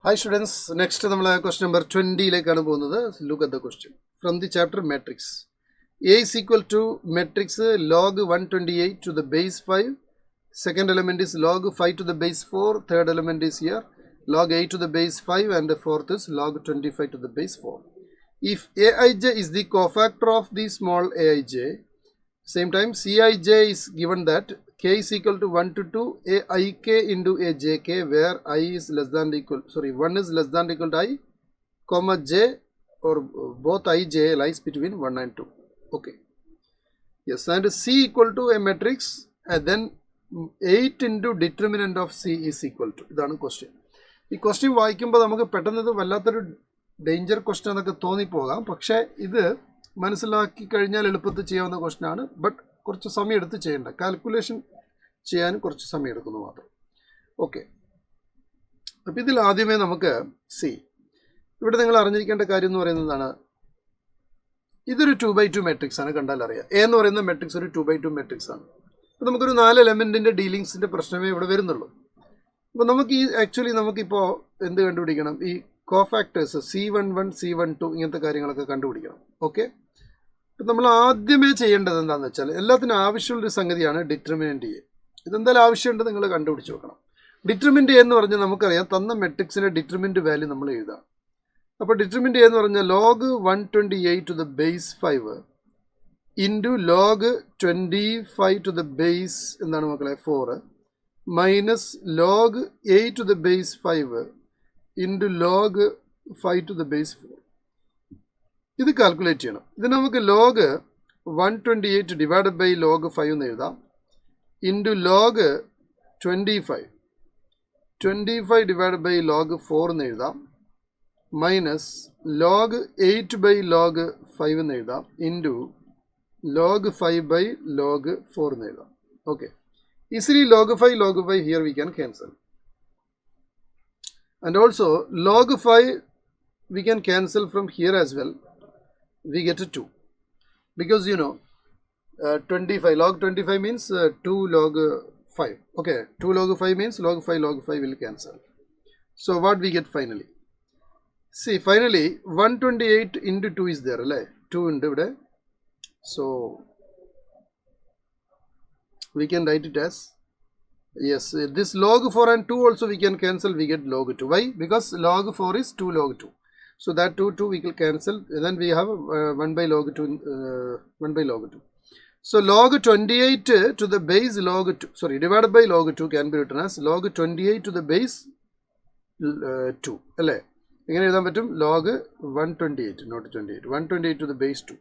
Hi students, next question number 20. Look at the question from the chapter matrix. A is equal to matrix log 128 to the base 5. Second element is log 5 to the base 4. Third element is here log 8 to the base 5 and the fourth is log 25 to the base 4. If Aij is the cofactor of the small aij, same time Cij is given that k is equal to 1 to 2 aik into ajk, where I is less than or equal, 1 is less than or equal to I, comma j, or both I, j lies between 1 and 2. Okay. Yes, and C equal to a matrix, and then 8 into determinant of C is equal to. That's the question. This question വായിക്കുമ്പോൾ നമുക്ക് പെട്ടെന്ന് ഇത് വല്ലാത്തൊരു danger question എന്നൊക്കെ തോന്നിപ്പോകാം. പക്ഷേ ഇത് മനസ്സിലാക്കി കഴിഞ്ഞാൽ എളുപ്പത്തിൽ ചെയ്യാവുന്ന ക്വസ്റ്റ്യനാണ്. ബട്ട് കുറച്ച് സമയം എടുത്ത് ചെയ്യേണ്ട, കാൽക്കുലേഷൻ ചെയ്യാൻ കുറച്ച് സമയം എടുക്കുന്നു മാത്രം. ഓക്കെ, അപ്പോൾ ഇതിൽ ആദ്യമേ നമുക്ക് സി, ഇവിടെ നിങ്ങൾ അറിഞ്ഞിരിക്കേണ്ട കാര്യം എന്ന് പറയുന്നതാണ്, ഇതൊരു 2x2 മെട്രിക്സ് ആണ്. കണ്ടാൽ അറിയാം, എ എന്ന് പറയുന്ന മെട്രിക്സ് ഒരു 2x2 മെട്രിക്സ് ആണ്. അപ്പോൾ നമുക്കൊരു 4 എലമെൻറ്റിൻ്റെ ഡീലിങ്സിൻ്റെ പ്രശ്നമേ ഇവിടെ വരുന്നുള്ളൂ. അപ്പോൾ നമുക്ക് ആക്ച്വലി നമുക്കിപ്പോൾ എന്ത് കണ്ടുപിടിക്കണം? ഈ കോഫാക്ടേഴ്സ് C11 C12 ഇങ്ങനത്തെ കാര്യങ്ങളൊക്കെ കണ്ടുപിടിക്കണം. ഓക്കെ, അപ്പം നമ്മൾ ആദ്യമേ ചെയ്യേണ്ടത് എന്താണെന്ന് വെച്ചാൽ, എല്ലാത്തിനും ആവശ്യമുള്ളൊരു സംഗതിയാണ് ഡിറ്റർമിനൻ്റ് എ. ഇതെന്തായാലും ആവശ്യമുണ്ട്, നിങ്ങൾ കണ്ടുപിടിച്ച് വെക്കണം. ഡിറ്റർമിനൻ്റ് എ എന്ന് പറഞ്ഞാൽ നമുക്കറിയാം, തന്ന മെട്രിക്സിൻ്റെ ഡിറ്റർമിനൻ്റ് വാല്യൂ നമ്മൾ എഴുതാം. അപ്പോൾ ഡിറ്റർമിനൻ്റ് എ എന്ന് പറഞ്ഞാൽ log 128 to the base 5 into log 25 to the base എന്താണ് മക്കളെ 4 minus log 8 to the base 5 into log 5 to the base 4. ഇത് കാൽക്കുലേറ്റ് ചെയ്യണം. ഇത് നമുക്ക് log 128 ഡിവൈഡഡ് ബൈ log 5 എന്ന് എഴുതാം, into log 25 divided by log 4 എന്ന് എഴുതാം, മൈനസ് log 8 ബൈ log 5 എന്ന് എഴുതാം, ഇൻറ്റു log 5 ബൈ log 4 എന്ന് എഴുതാം. Okay, easily log 5 here we can cancel, and also log 5 we can cancel from here as well. We get a 2 because 25 log 25 means 2 log 5. Okay, 2 log 5 means log 5 will cancel. So what we get finally? See, finally 128 into 2 is there, right? 2 into there. So we can write it as, yes, this log 4 and 2 also we can cancel. We get log 2. Why? Because log 4 is 2 log 2. So that 2 we can cancel. Then we have 1 by log 2. 1 by log 2. So log 28 to the base log 2, divided by log 2 can be written as log 28 to the base 2. അല്ലേ? എങ്ങനെ എഴുതാൻ പറ്റും? log 128, not 28. 128 to the base 2.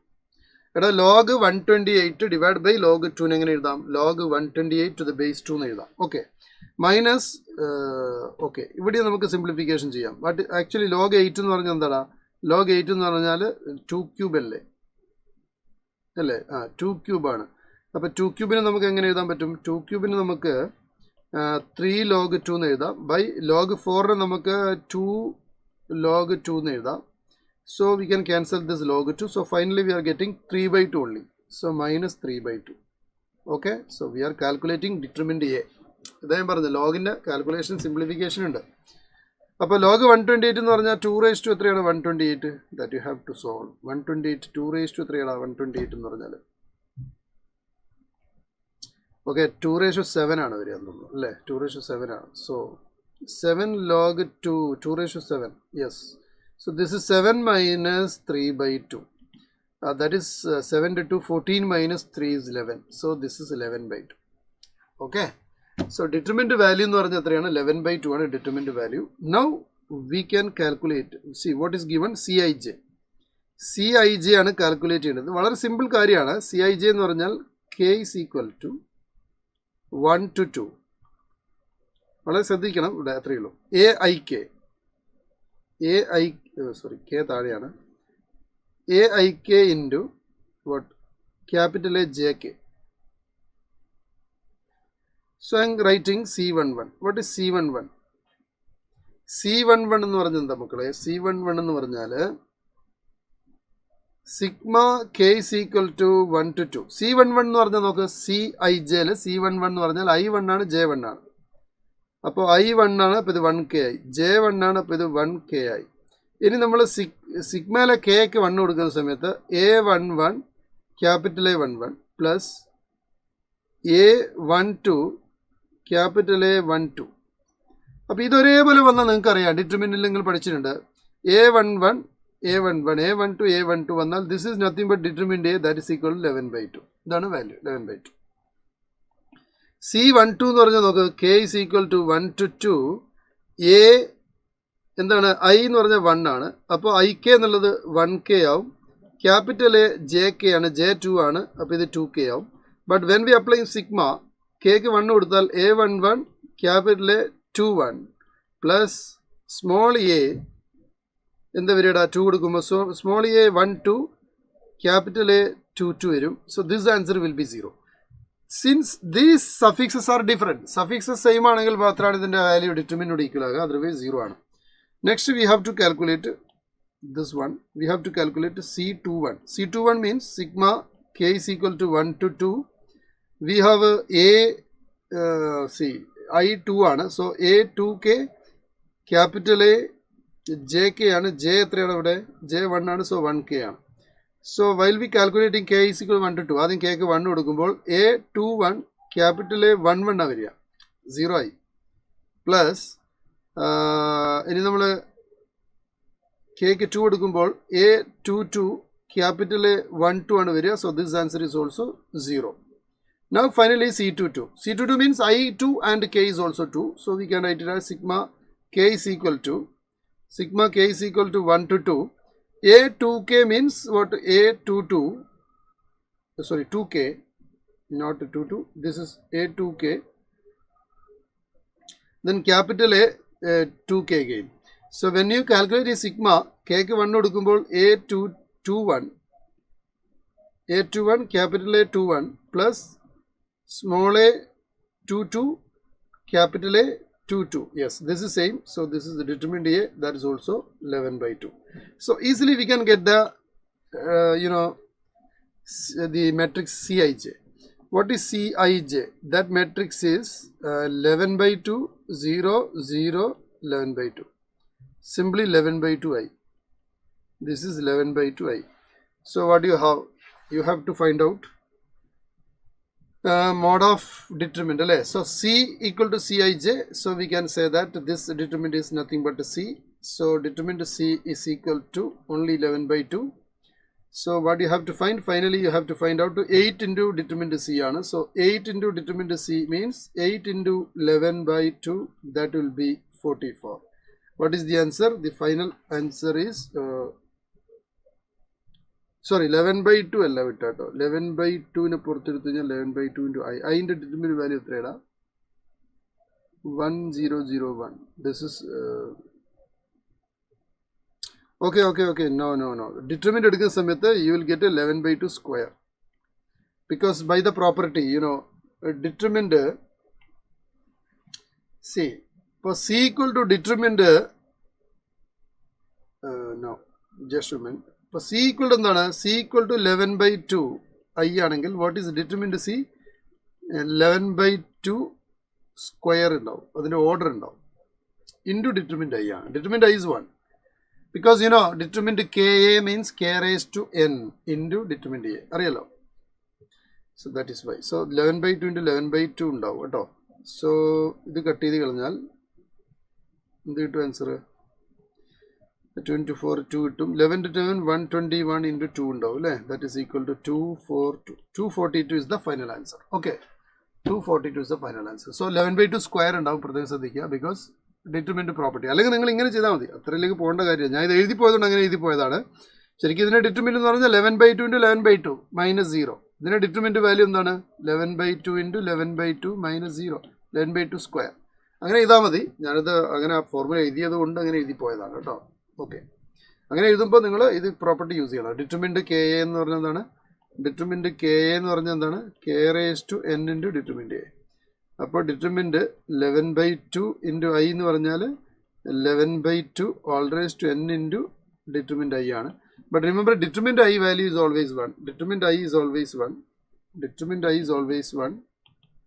എടാ, log 128 divide by log 2 എങ്ങനെ എഴുതാം? log 128 to the base 2 എന്ന് എഴുതാം. Okay, minus, okay, ഇവിടെ നമുക്ക് സിംപ്ലിഫിക്കേഷൻ ചെയ്യാം. ബട്ട് ആക്ച്വലി log 8 എന്ന് പറഞ്ഞാൽ എന്താടാ? log 8 എന്ന് പറഞ്ഞാൽ 2 ക്യൂബ് അല്ലേ? 2 ക്യൂബാണ്. അപ്പോൾ 2 ക്യൂബിന് നമുക്ക് എങ്ങനെ എഴുതാൻ പറ്റും? 2 ക്യൂബിന് നമുക്ക് 3 log 2 എന്ന് എഴുതാം, ബൈ log 4 നമുക്ക് 2 log 2 എന്ന് എഴുതാം. So we can cancel this log 2. So finally we are getting 3 by 2 only. So minus 3 by 2. Okay. So we are calculating determinant A. ഇതാ ഞാൻ പറഞ്ഞത്, ലോഗിൻ്റെ കാൽക്കുലേഷൻ സിംപ്ലിഫിക്കേഷൻ ഉണ്ട്. അപ്പോൾ log 128 എന്ന് പറഞ്ഞാൽ 2 raised to എത്രയാണ്? 128. That you have to solve. 128 2 raised to എത്രയാണ്? 128 എന്ന് പറഞ്ഞാൽ ഓക്കെ 2 raised to 7 ആണ് വരിക എന്ന് തോന്നുന്നു അല്ലേ? 2 raised to 7 ആണ്. So 7 log 2 raised to 7. Yes. So this is 7 minus 3 by 2. That is 7 to 2, 14 minus 3 is 11. So this is 11 by 2. Okay. So determinant value എന്ന് പറഞ്ഞാൽ എത്രയാണ്? 11 by 2 ആണ് determinant value. Now we can calculate. See what is given? Cij. Cij ആണ് calculate ചെയ്യുന്നത്. വളരെ simple കാര്യമാണ്. Cij എന്ന് പറഞ്ഞാൽ k is equal to 1 to 2. വളരെ ശ്രദ്ധിക്കണം, ഇവിടെ അത്രയേ ഉള്ളൂ. aik k താഴെയാണ്. aik into what? Capital A jk. So I am writing C11. What is C11? C11 എന്ന് പറഞ്ഞാൽ എന്താ മക്കളെ? C11 എന്ന് പറഞ്ഞാൽ sigma k is equal to 1 to 2. C11 എന്ന് പറഞ്ഞാൽ നോക്ക്, Cij C11 എന്ന് പറഞ്ഞാൽ I1 ആണ്, J1 ആണ്. അപ്പോൾ I1 ആണ്, അപ്പോൾ ഇത് 1k ആയി. J1 ആണ്, അപ്പോൾ ഇത് 1k ആയി. ഇനി നമ്മൾ സിഗ്മയിലെ കെക്ക് 1 കൊടുക്കുന്ന സമയത്ത് A11 capital A11 plus A12 capital A12. അപ്പോൾ ഇതൊരേപോലെ വന്നാൽ നിങ്ങൾക്കറിയാം, ഡിറ്റർമിനൻ്റ് നിങ്ങൾ പഠിച്ചിട്ടുണ്ട്. A11 A11 A12 A12 വന്നാൽ this is nothing but determinant A, that is equal 11/2. ഇതാണ് വാല്യൂ 11/2. C12 എന്ന് പറഞ്ഞാൽ നോക്ക്, K is equal to 1 to 2. A എന്താണ്, I എന്ന് പറഞ്ഞാൽ 1 ആണ്. അപ്പോൾ IK എന്നുള്ളത് 1k ആവും. ക്യാപിറ്റൽ A JK ആണ്, J2 ആണ്, അപ്പോൾ ഇത് 2k ആവും. But when we apply sigma, കെക്ക് 1 കൊടുത്താൽ A11 capital A 21 plus small A എന്താ വരിക, 2 കൊടുക്കുമ്പോൾ സ്മോൾ A 12 ക്യാപിറ്റൽ A 22 വരും. So this answer will be 0. Since these suffixes are different, suffixes same ആണെങ്കിൽ മാത്രമാണ് ഇതിൻ്റെ വാല്യൂ ഡിറ്റർമിനോട് ഈക്വൽ ആകുക, അതർവൈസ് 0 ആണ്. Next we have to calculate this one. We have to calculate C21. C21 means sigma k is equal to 1 to 2. We have I2 ആണ്. So A2k capital A JK ആണ്. J എത്രയാണ് ഇവിടെ, J1 ആണ്. So 1k ആണ്. So while we calculating k is equal to 1 to 2, ആദ്യം k ക്ക് 1 കൊടുക്കുമ്പോൾ A21 capital A 11 ആണ് വരിക, 0 ആയി. പ്ലസ് ഇനി നമ്മൾ കെക്ക് 2 കൊടുക്കുമ്പോൾ A22 ക്യാപിറ്റൽ A 12 ആണ് വരിക. So this answer is also 0. Now finally C22. C22 means I2 and K is also 2. So we can write it as sigma K is equal to 1 to 2. A2K means what, A22, sorry 2K, not 22, this is A2K. Then capital A 2k again. So when you calculate a sigma, k ക്ക് 1 കൊടുക്കുമ്പോൾ A21 capital A 21 plus small a 22 capital A 22. Yes, this is same. So this is the determinant A, that is also 11/2. So easily we can get the the matrix Cij. What is Cij? That matrix is 11/2 0 0 11/2. Simply 11/2i. This is 11/2i. So what do you have? You have to find out mode of determinant. So C equal to Cij. So we can say that this determinant is nothing but C. So determinant C is equal to only 11/2. So what you have to find? Finally you have to find out to 8 into determinant C ആണ്. So 8 into determinant C means 8 into 11/2, that will be 44. What is the answer? The final answer is 11/2 അല്ല വിട്ടാട്ടോ, 11/2 പുറത്തെടുത്ത് കഴിഞ്ഞാൽ 11/2 into I. അതിൻ്റെ determinant value എത്രയാടാ? 1001. This is okay. No. Determinant എടുക്കുന്ന സമയത്ത് you will get 11/2 square, because by the property, determinant C. For C equal to determinant no, just a minute. For C equal to എന്താണ്? C equal to 11/2 I ആണെങ്കിൽ what is determinant C? 11/2 square ഉണ്ടാവും, അതിൻ്റെ order ഉണ്ടാവും, into determinant I ആണ്. Determinant I is 1. Because determinant Ka means K raised to n into determinant A. അറിയാലോ. So that is why. So 11/2 into 11/2 ഉണ്ടാവും കേട്ടോ. So ഇത് cut ചെയ്ത് കളഞ്ഞാൽ എന്ത് കിട്ടും ആൻസർ? 24 2 കിട്ടും. 11 to 7 121 into 2 ഉണ്ടാവും അല്ലേ? That is equal to 242. 242 is the final answer. Okay. 242 is the final answer. So 11/2 square ഉണ്ടാവും, പ്രത്യേകം ശ്രദ്ധിക്കുക, because ഡിറ്റർമിനൻ്റ് പ്രോപ്പർട്ടി. അല്ലെങ്കിൽ നിങ്ങൾ ഇങ്ങനെ ചെയ്താൽ മതി, അത്രയിലേക്ക് പോകേണ്ട കാര്യമില്ല. ഞാൻ ഇത് എഴുതി പോയതുകൊണ്ട് അങ്ങനെ എഴുതി പോയതാണ്. ശരിക്കും ഇതിൻ്റെ ഡിറ്റർമിനൻ്റ് എന്ന് പറഞ്ഞാൽ 11/2 into 11/2 minus 0. ഇതിൻ്റെ ഡിറ്റർമിനൻ്റ് വാല്യൂ എന്താണ്? 11/2 into 11/2 minus 0, 11/2 സ്ക്വയർ. അങ്ങനെ എഴുതാൽ മതി. ഞാനിത് അങ്ങനെ ഫോർമുല എഴുതിയത് കൊണ്ട് അങ്ങനെ എഴുതി പോയതാണ് കേട്ടോ. ഓക്കെ, അങ്ങനെ എഴുതുമ്പോൾ നിങ്ങൾ ഇത് പ്രോപ്പർട്ടി യൂസ് ചെയ്യണം. ഡിറ്റർമിനൻ്റ് Ka എന്ന് പറഞ്ഞാൽ എന്താണ്? ഡിറ്റർമിനൻ്റ് Ka എന്ന് പറഞ്ഞാൽ എന്താണ്? K raised to n into determinant A. അപ്പോൾ ഡിറ്റർമിനൻ്റ് 11/2 into I എന്ന് പറഞ്ഞാൽ 11/2 all raised to n into determinant I ആണ്. But remember, determinant I value is always 1. Determinant I is always 1. Determinant I is always 1.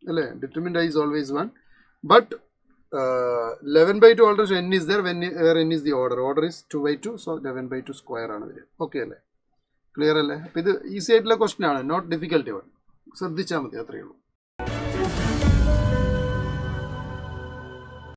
അല്ലേ? Determinant I is always 1. But 11/2 already n is there when where n is the order is 2/2, so 11/2 square ആണ് വരിക. Okay അല്ലേ? Clear അല്ലേ? അപ്പോൾ ഇത് easy ആയിട്ടുള്ള question ആണ്, not difficulty one. ശ്രദ്ധിച്ചാൽ മതി, അത്രയേ ഉള്ളൂ.